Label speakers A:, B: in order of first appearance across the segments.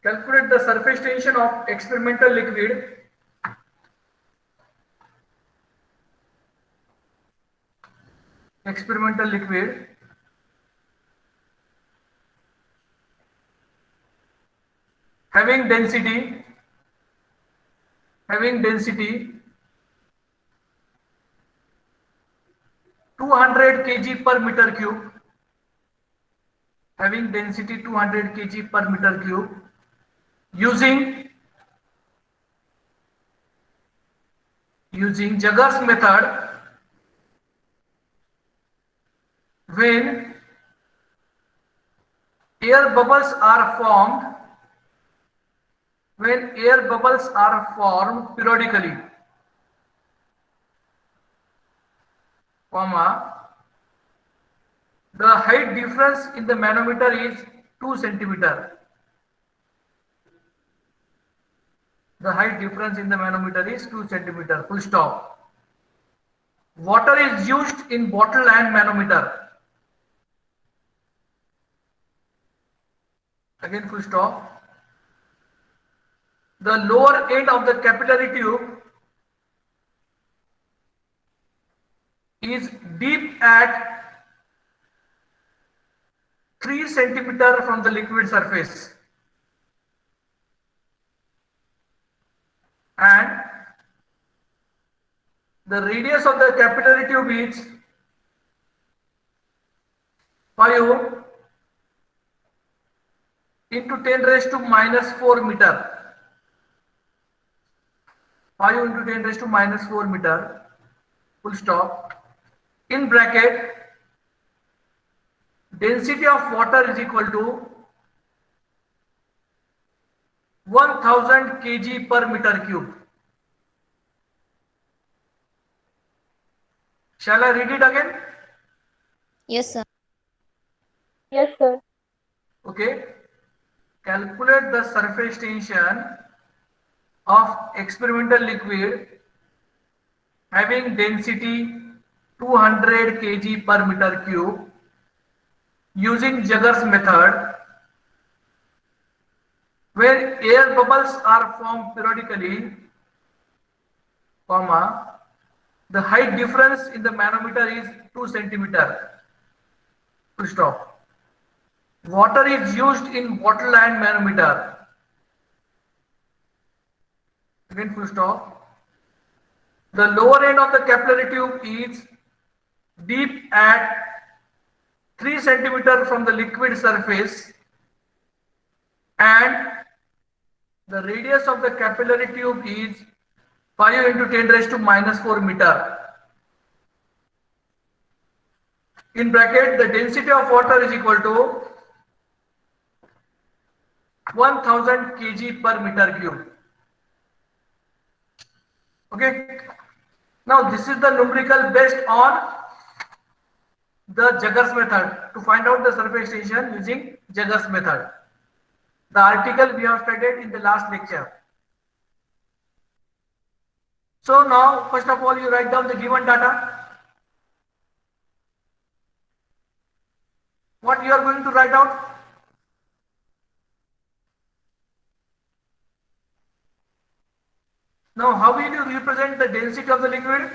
A: Calculate the surface tension of experimental liquid having density 200 kg per meter cube, having density 200 kg per meter cube, using Jagger's method, when air bubbles are formed periodically, the height difference in the manometer is 2 centimeter. The height difference in the manometer is 2 centimeter. Full stop. Water is used in bottle and manometer. Again full stop. The lower end of the capillary tube is deep at 3 centimeter from the liquid surface, and the radius of the capillary tube is 5 into 10 raised to minus 4 meter. 5 into 10 raised to minus 4 meter. Full stop. In bracket, density of water is equal to 1000 kg per meter cube. Shall I read it again?
B: Yes, sir.
C: Yes, sir.
A: Okay. Calculate the surface tension of experimental liquid having density 200 kg per meter cube using Jagger's method, where air bubbles are formed periodically, the height difference in the manometer is 2 centimeter. Full stop. Water is used in bottle and manometer. Again full stop. The lower end of the capillary tube is deep at 3 centimeter from the liquid surface, and the radius of the capillary tube is 5 into 10 raised to minus 4 meter. In bracket, the density of water is equal to 1000 kg per meter cube. Okay. Now this is the numerical based on the Jagger's method to find out the surface tension using Jagger's method. The article we have studied in the last lecture. So now, first of all, you write down the given data. What you are going to write out? Now, how will you represent the density of the liquid?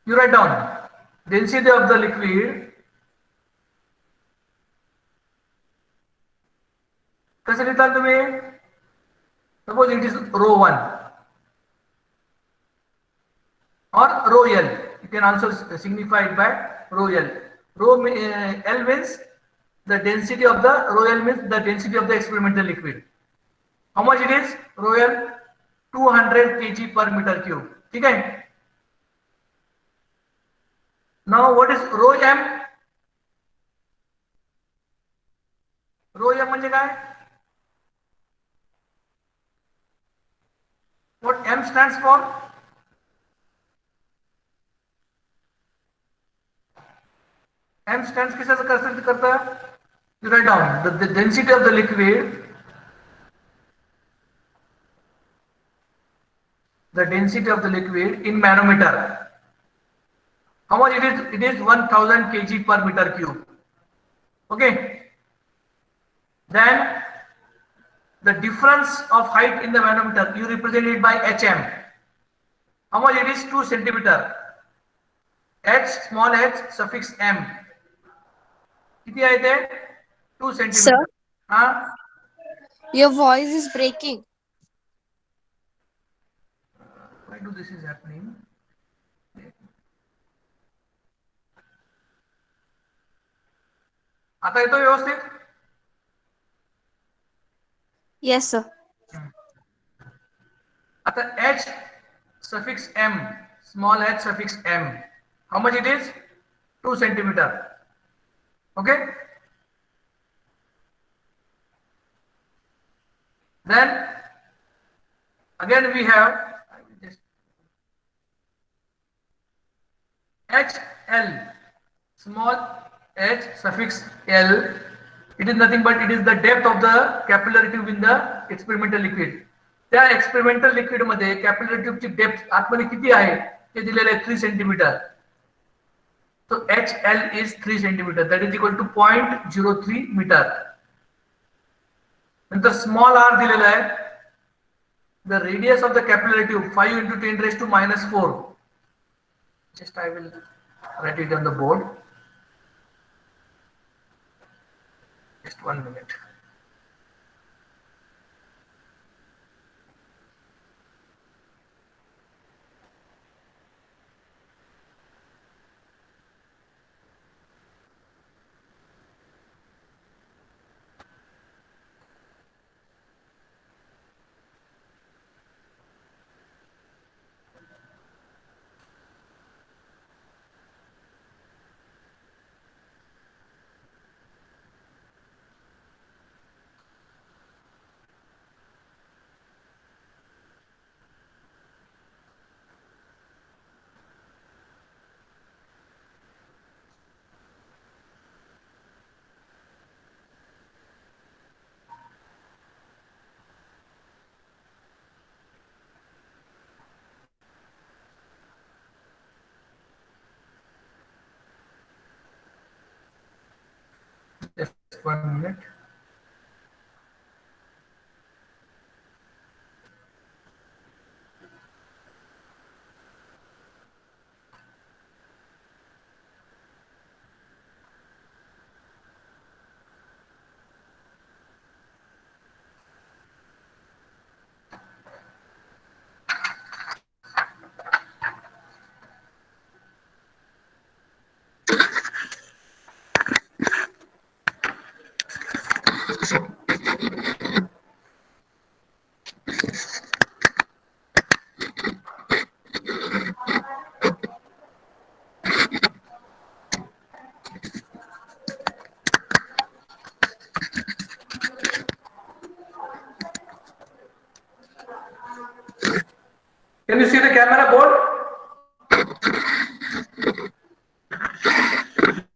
A: You write down density of the liquid. कैसे लिखता है तुम्हें? Suppose it is rho 1 or rho L. You can also signify it by rho L. Rho L means the density of the rho L means the density of the experimental liquid. How much it is? Rho L 200 kg per meter cube. ठीक है? Now what is rho M? Rho M म्हणजे काय? What M stands for? M stands किसे करता है? You write down the density of the liquid. The density of the liquid in manometer. How much it is? It is 1000 kg per meter cube. Okay. Then the difference of height in the manometer, you represent it by HM. How much it is? 2 centimeter. H small h suffix m. किती आहे ते? 2
B: Sir,
A: centimeter. हाँ?
B: your voice is breaking.
A: Why do this is happening? आता येतो व्यवस्थित?
B: Yes, sir.
A: आता h suffix m, small h suffix m. How much it is? 2 centimeter. Okay? Then again we have HL, small h suffix L. It is nothing but it is the depth of the capillary tube in the experimental liquid. त्या experimental liquid मध्ये capillary tube ची depth आतमध्ये किती आहे ते दिलेले आहे 3 centimetre. So HL is 3 centimeter, that is equal to 0.03 meter. नंतर small r दिलेला आहे. The radius of the capillary tube 5 into 10 raised to minus 4. Just I will write it on the board. Just 1 minute. Just 1 minute. Can you see the camera board?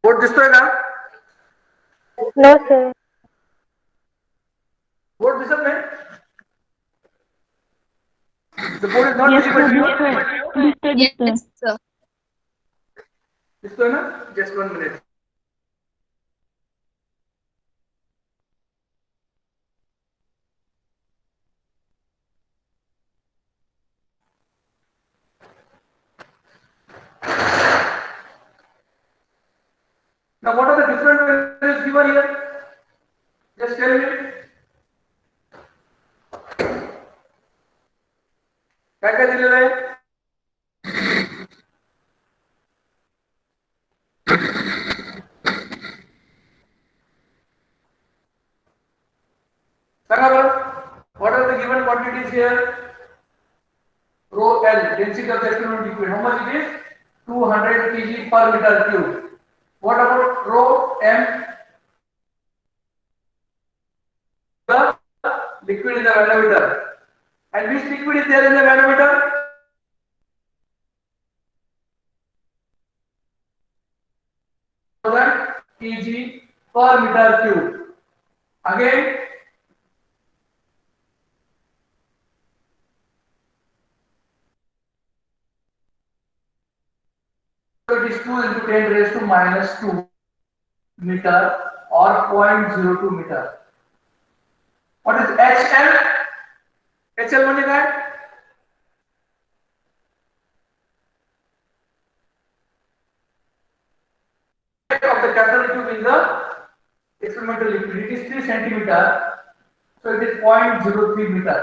A: Board दिसतोय का?
C: No, sir.
A: Board दिसत नाही? The board is not visible to you.
B: Yes, sir.
A: दिसतोय ना? Just 1 minute. Now what are the different values given here? Just tell me. काय काय दिलेलं आहे? सांगा बरं. What are the given quantities here? Rho L, density of the experimental liquid. How much it is? 200 kg per meter cube. What about rho M? The liquid in the manometer. And which liquid is there in the manometer? kg per meter cube. Again, So it is 2 into 10 raised to minus 2 meter or 0.02 meter. What is HL? HL money that? Of the capital tube in the experimental liquid. It is 3 centimeter. So it is 0.03 meter.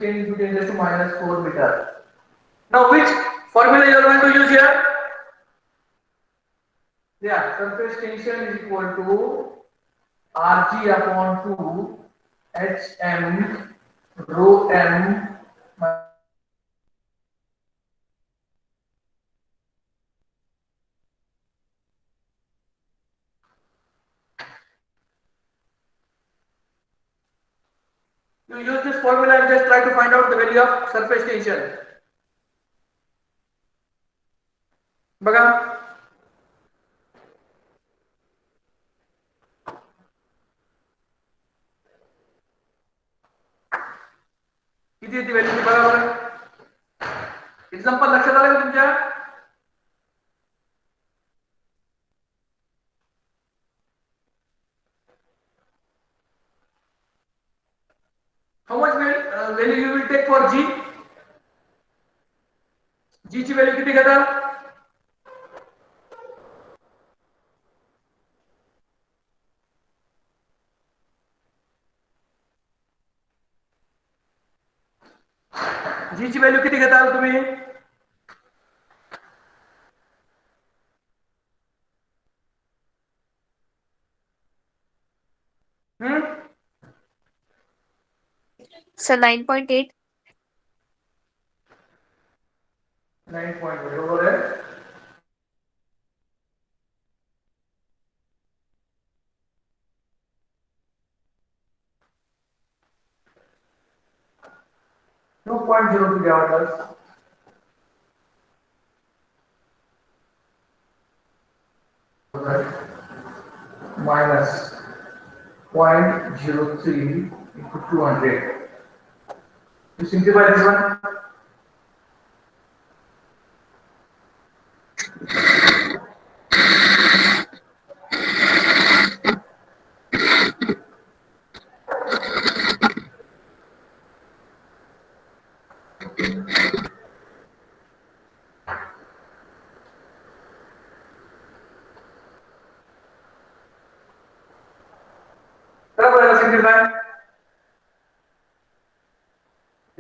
A: 10 into 10 raised to minus 4 meter. Now which formula you are going to use here? Yeah, surface tension is equal to Rg upon 2 Hm rho m. You use this formula and just try to find out the value of surface tension. बघा किती येते value बघा बरं. Example लक्षात आलं का तुमच्या? How much value you will take for G? G ची व्हॅल्यू किती घेता? G ची व्हॅल्यू किती घेता तुम्ही?
B: Sir, 9.8.
A: 9.1 बरोबर आहे. No 0.02 घ्यावा minus 0.03 into 200. You simplify this one. Simplify.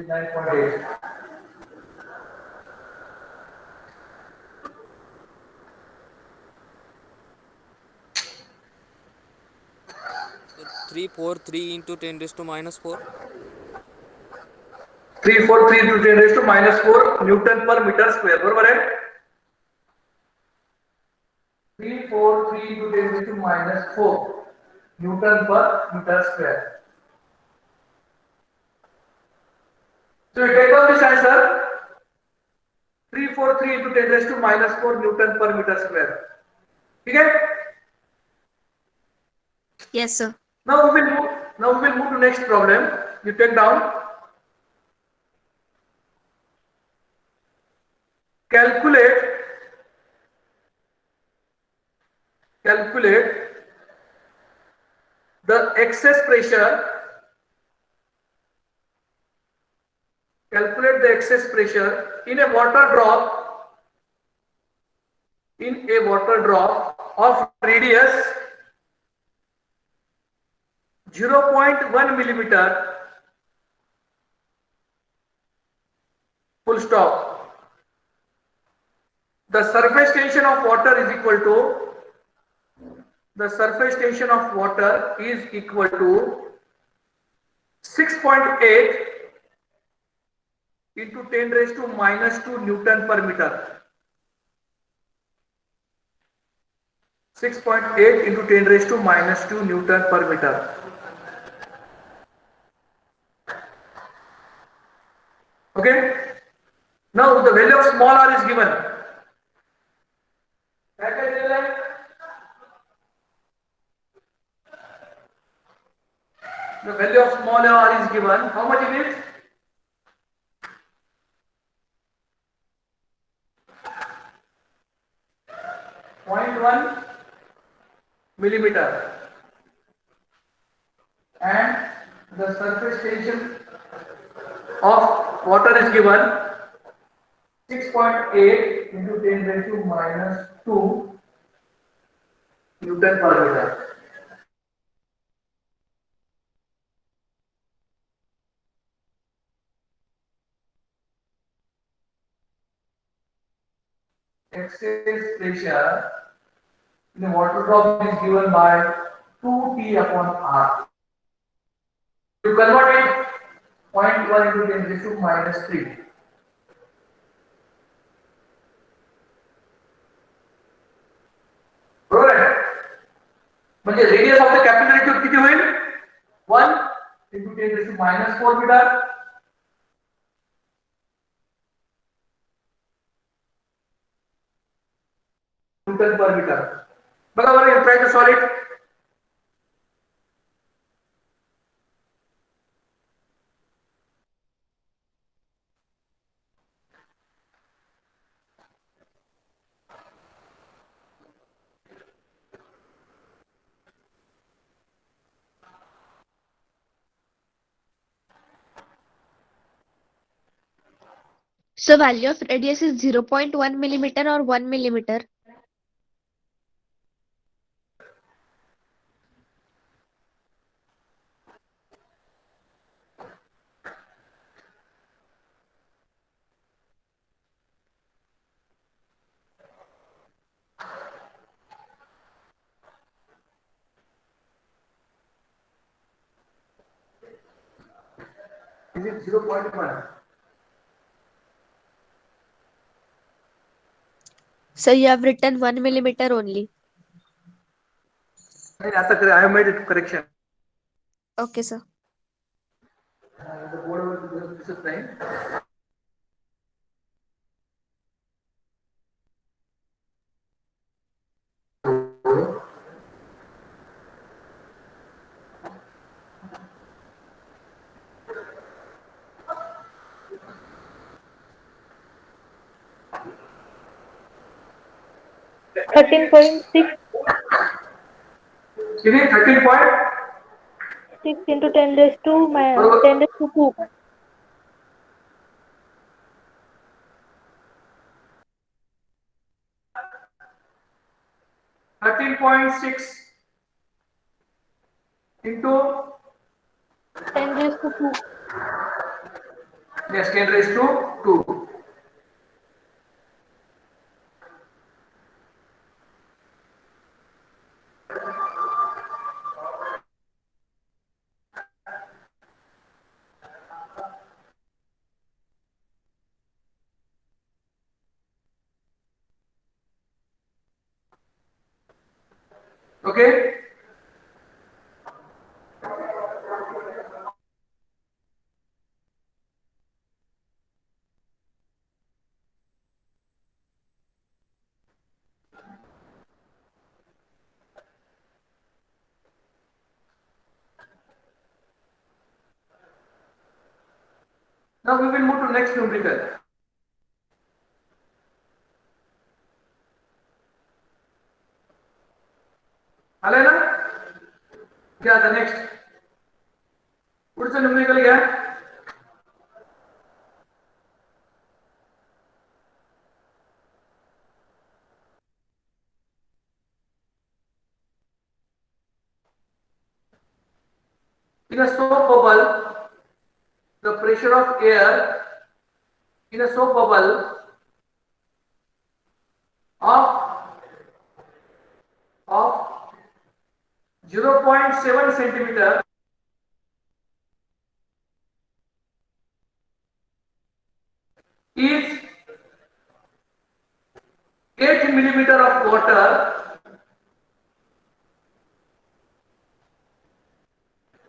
A: 9.8.
D: So 343 into 10 raised to minus 4.
A: 343 into 10 raised to minus 4 Newton per meter square. बरोबर आहे? 343 into 10 raised to minus 4 Newton per meter square. So you take out this answer. 343 into 10 raised to minus 4 Newton per meter square. ठीक है?
B: Yes, sir.
A: Now we will move to next problem. You take down. Calculate the excess pressure. Calculate the excess pressure in a water drop of radius 0.1 millimeter. Full stop. The surface tension of water is equal to 6.8 into 10 raised to minus 2 Newton per meter. 6.8 into 10 raised to minus 2 Newton per meter. Okay. Now the value of small r is given. The value of small r is given. How much it is? 0.1 millimeter, and the surface tension of water is given 6.8 into 10 raised to minus 2 Newton per meter. Excess pressure in a water drop is given by 2T upon R. You convert it 0.1 into 10 raised to minus 3. बरोबर. म्हणजे radius of the capillary tube किती होईल? 1 into 10 raised to minus 4 metre. Newton per meter. बरोबर. You try to solve it.
B: So value of radius is 0.1 millimeter or 1 millimeter.
A: Is it 0.1?
B: So you have written 1 millimeter only.
A: I have made it correction.
B: Okay, sir.
A: The board this is fine.
C: Sir, 13.6
A: Is it 13.6
C: into 10 raised to 10 raised to 2.
A: 13.6 into
C: 10 raised to 2.
A: yes 10 raised to 2. Okay. Now we will move to next numerical. आले ना? घ्या आता next. पुढचं numerical घ्या. In a soap bubble, the pressure of air in a soap bubble of 0.7 centimeter is 8 millimeter of water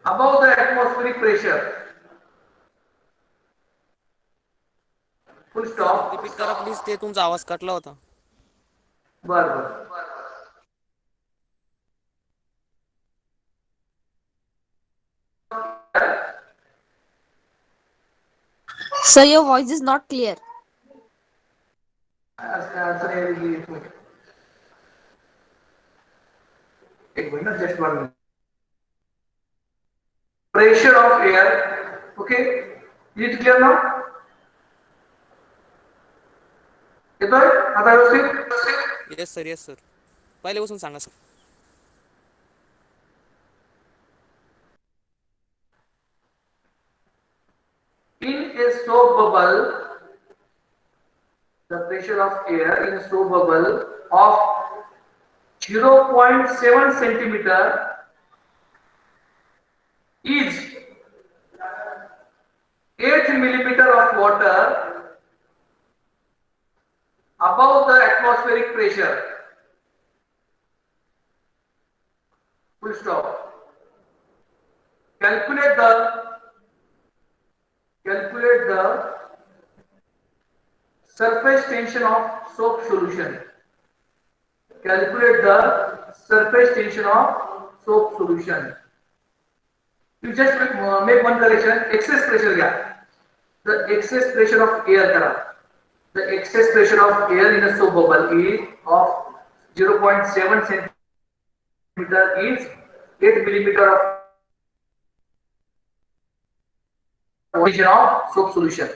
A: above the atmospheric pressure. Full stop.
D: Repeat करा please, ते तुमचा आवाज कटला होता.
A: बर.
B: So your voice is not clear.
A: Answer एक minute, just 1 minute. Pressure of air. Okay, is it clear now? येतोय आता व्यवस्थित?
D: येस सर पहिल्यापासून सांगा sir.
A: In a soap bubble, the pressure of air in a soap bubble of 0.7 centimeter is 8 millimeter of water above the atmospheric pressure. Full stop. Calculate the surface tension of soap solution. Calculate the surface tension of soap solution. You just make one correction. Excess pressure gya. The excess pressure of air kara. The excess pressure of air in a soap bubble is of 0.7 centimeter is 8 millimeter of tension of soap solution.